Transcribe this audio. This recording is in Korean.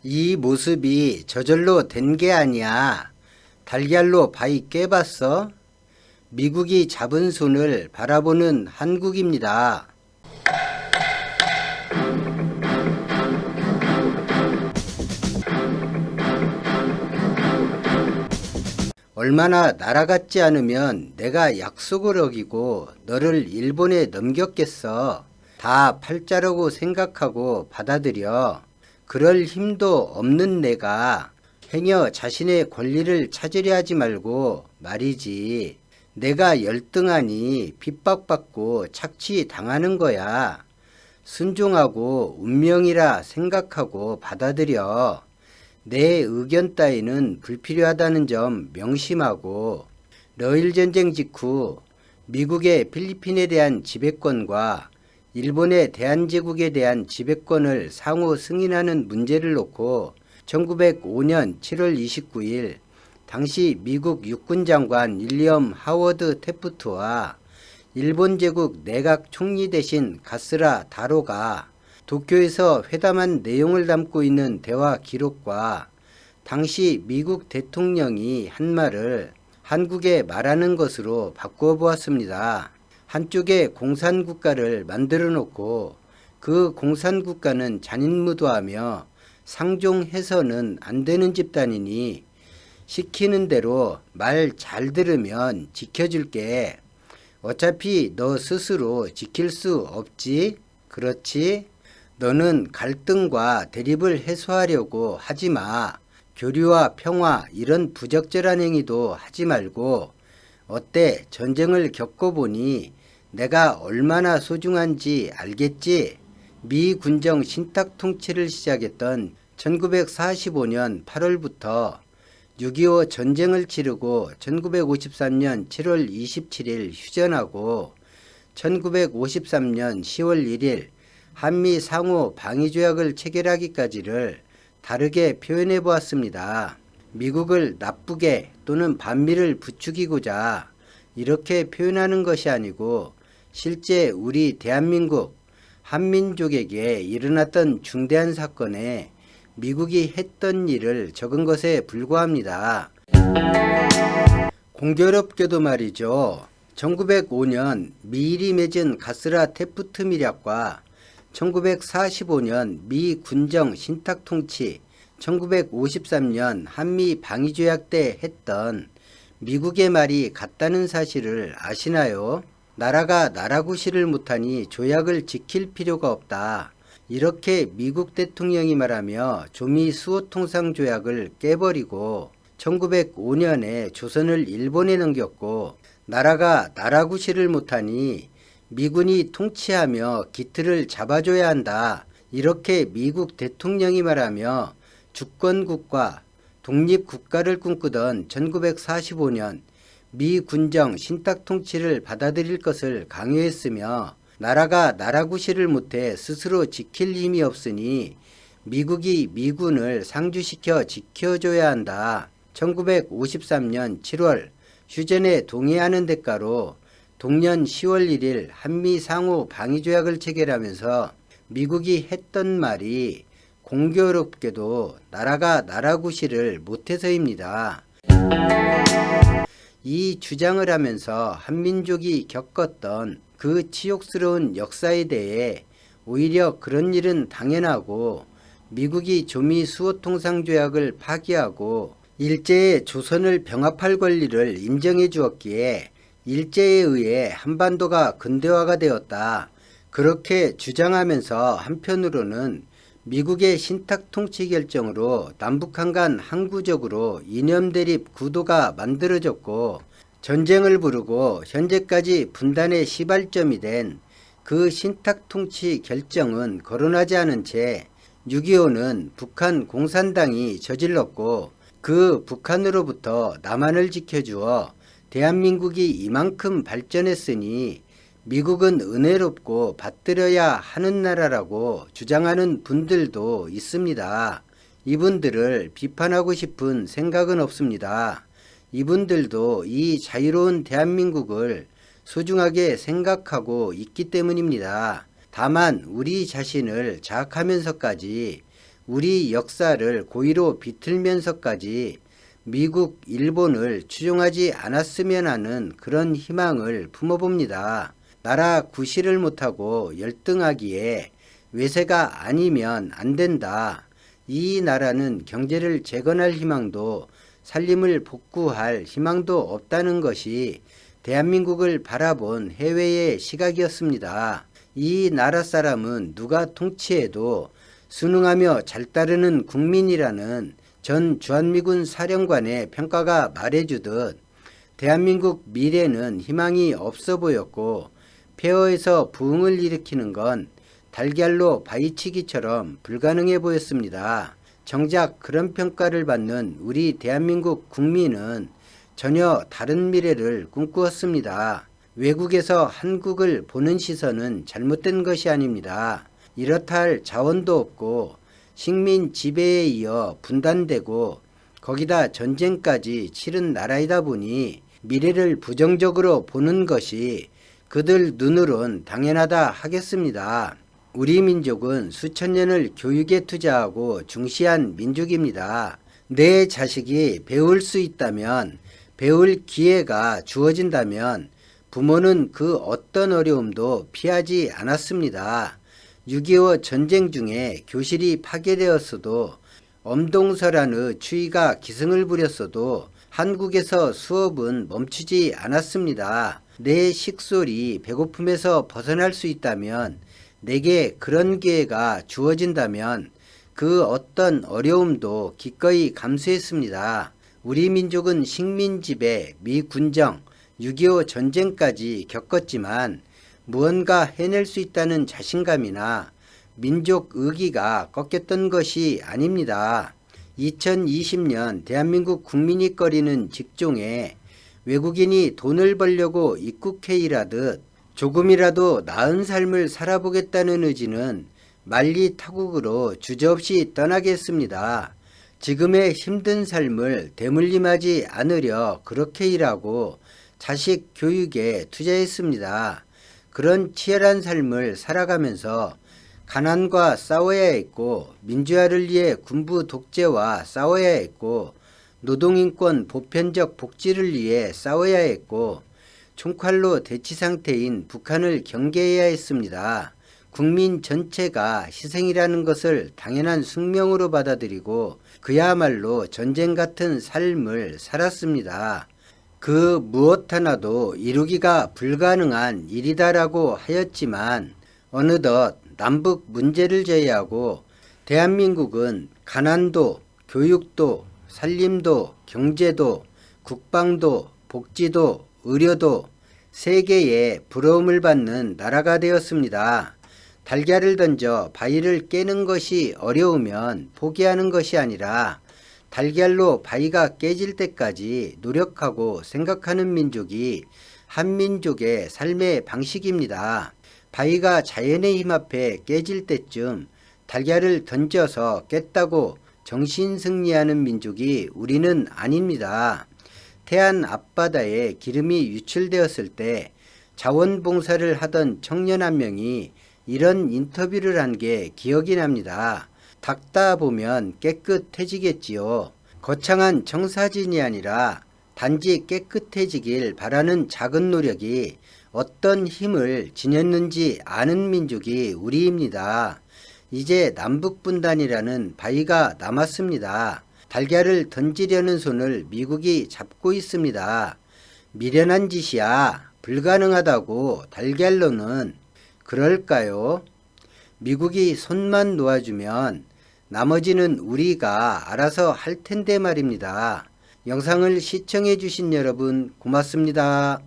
이 모습이 저절로 된 게 아니야. 달걀로 바위 꿰봤어? 미국이 잡은 손을 바라보는 한국입니다. 얼마나 나라 같지 않으면 내가 약속을 어기고 너를 일본에 넘겼겠어. 다 팔자라고 생각하고 받아들여. 그럴 힘도 없는 내가 행여 자신의 권리를 찾으려 하지 말고 말이지. 내가 열등하니 핍박받고 착취당하는 거야. 순종하고 운명이라 생각하고 받아들여. 내 의견 따위는 불필요하다는 점 명심하고 러일 전쟁 직후 미국의 필리핀에 대한 지배권과 일본의 대한제국에 대한 지배권을 상호 승인하는 문제를 놓고 1905년 7월 29일 당시 미국 육군장관 윌리엄 하워드 태프트와 일본 제국 내각 총리 대신 가스라 다로가 도쿄에서 회담한 내용을 담고 있는 대화 기록과 당시 미국 대통령이 한 말을 한국에 말하는 것으로 바꾸어 보았습니다. 한쪽에 공산국가를 만들어 놓고 그 공산국가는 잔인무도하며 상종해서는 안 되는 집단이니 시키는 대로 말 잘 들으면 지켜줄게. 어차피 너 스스로 지킬 수 없지? 그렇지? 너는 갈등과 대립을 해소하려고 하지 마. 교류와 평화 이런 부적절한 행위도 하지 말고 어때? 전쟁을 겪어보니 내가 얼마나 소중한지 알겠지? 미 군정 신탁 통치를 시작했던 1945년 8월부터 6.25 전쟁을 치르고 1953년 7월 27일 휴전하고 1953년 10월 1일 한미 상호 방위조약을 체결하기까지를 다르게 표현해 보았습니다. 미국을 나쁘게 또는 반미를 부추기고자 이렇게 표현하는 것이 아니고 실제 우리 대한민국 한민족에게 일어났던 중대한 사건에 미국이 했던 일을 적은 것에 불과합니다. 공교롭게도 말이죠. 1905년 미일이 맺은 가스라 태프트 밀약과 1945년 미 군정 신탁 통치, 1953년 한미 방위조약 때 했던 미국의 말이 같다는 사실을 아시나요? 나라가 나라구실을 못하니 조약을 지킬 필요가 없다. 이렇게 미국 대통령이 말하며 조미 수호통상조약을 깨버리고 1905년에 조선을 일본에 넘겼고 나라가 나라구실을 못하니 미군이 통치하며 기틀을 잡아줘야 한다. 이렇게 미국 대통령이 말하며 주권국가, 독립국가를 꿈꾸던 1945년 미 군정 신탁 통치를 받아들일 것을 강요했으며 나라가 나라구실을 못해 스스로 지킬 힘이 없으니 미국이 미군을 상주시켜 지켜줘야 한다. 1953년 7월 휴전에 동의하는 대가로 동년 10월 1일 한미 상호 방위조약을 체결하면서 미국이 했던 말이 공교롭게도 나라가 나라구실을 못해서입니다. 이 주장을 하면서 한민족이 겪었던 그 치욕스러운 역사에 대해 오히려 그런 일은 당연하고 미국이 조미 수호통상조약을 파기하고 일제의 조선을 병합할 권리를 인정해 주었기에 일제에 의해 한반도가 근대화가 되었다. 그렇게 주장하면서 한편으로는 미국의 신탁 통치 결정으로 남북한 간 항구적으로 이념 대립 구도가 만들어졌고 전쟁을 부르고 현재까지 분단의 시발점이 된 그 신탁 통치 결정은 거론하지 않은 채 6.25는 북한 공산당이 저질렀고 그 북한으로부터 남한을 지켜주어 대한민국이 이만큼 발전했으니 미국은 은혜롭고 받들어야 하는 나라라고 주장하는 분들도 있습니다. 이분들을 비판하고 싶은 생각은 없습니다. 이분들도 이 자유로운 대한민국을 소중하게 생각하고 있기 때문입니다. 다만 우리 자신을 자학하면서까지 우리 역사를 고의로 비틀면서까지 미국, 일본을 추종하지 않았으면 하는 그런 희망을 품어봅니다. 나라 구실을 못하고 열등하기에 외세가 아니면 안 된다. 이 나라는 경제를 재건할 희망도 살림을 복구할 희망도 없다는 것이 대한민국을 바라본 해외의 시각이었습니다. 이 나라 사람은 누가 통치해도 순응하며 잘 따르는 국민이라는 전 주한미군 사령관의 평가가 말해주듯 대한민국 미래는 희망이 없어 보였고 폐허에서 부흥을 일으키는 건 달걀로 바위치기처럼 불가능해 보였습니다. 정작 그런 평가를 받는 우리 대한민국 국민은 전혀 다른 미래를 꿈꾸었습니다. 외국에서 한국을 보는 시선은 잘못된 것이 아닙니다. 이렇다 할 자원도 없고 식민 지배에 이어 분단되고 거기다 전쟁까지 치른 나라이다 보니 미래를 부정적으로 보는 것이 그들 눈으론 당연하다 하겠습니다. 우리 민족은 수천 년을 교육에 투자하고 중시한 민족입니다. 내 자식이 배울 수 있다면, 배울 기회가 주어진다면 부모는 그 어떤 어려움도 피하지 않았습니다. 6.25 전쟁 중에 교실이 파괴되었어도 엄동설안의 추위가 기승을 부렸어도 한국에서 수업은 멈추지 않았습니다. 내 식솔이 배고픔에서 벗어날 수 있다면, 내게 그런 기회가 주어진다면 그 어떤 어려움도 기꺼이 감수했습니다. 우리 민족은 식민지배, 미군정, 6.25 전쟁까지 겪었지만 무언가 해낼 수 있다는 자신감이나 민족 의기가 꺾였던 것이 아닙니다. 2020년 대한민국 국민이 꺼리는 직종에 외국인이 돈을 벌려고 입국해 일하듯 조금이라도 나은 삶을 살아보겠다는 의지는 만리타국으로 주저없이 떠나겠습니다. 지금의 힘든 삶을 대물림하지 않으려 그렇게 일하고 자식 교육에 투자했습니다. 그런 치열한 삶을 살아가면서 가난과 싸워야 했고 민주화를 위해 군부 독재와 싸워야 했고 노동인권 보편적 복지를 위해 싸워야 했고 총칼로 대치 상태인 북한을 경계해야 했습니다. 국민 전체가 희생이라는 것을 당연한 숙명으로 받아들이고 그야말로 전쟁 같은 삶을 살았습니다. 그 무엇 하나도 이루기가 불가능한 일이다라고 하였지만 어느덧 남북 문제를 제외하고 대한민국은 가난도, 교육도, 살림도, 경제도, 국방도, 복지도, 의료도 세계에 부러움을 받는 나라가 되었습니다. 달걀을 던져 바위를 깨는 것이 어려우면 포기하는 것이 아니라 달걀로 바위가 깨질 때까지 노력하고 생각하는 민족이 한민족의 삶의 방식입니다. 바위가 자연의 힘 앞에 깨질 때쯤 달걀을 던져서 깼다고 정신승리하는 민족이 우리는 아닙니다. 태안 앞바다에 기름이 유출되었을 때 자원봉사를 하던 청년 한 명이 이런 인터뷰를 한 게 기억이 납니다. 닦다 보면 깨끗해지겠지요. 거창한 청사진이 아니라 단지 깨끗해지길 바라는 작은 노력이 어떤 힘을 지녔는지 아는 민족이 우리입니다. 이제 남북분단이라는 바위가 남았습니다. 달걀을 던지려는 손을 미국이 잡고 있습니다. 미련한 짓이야. 불가능하다고 달걀로는. 그럴까요? 미국이 손만 놓아주면 나머지는 우리가 알아서 할 텐데 말입니다. 영상을 시청해 주신 여러분 고맙습니다.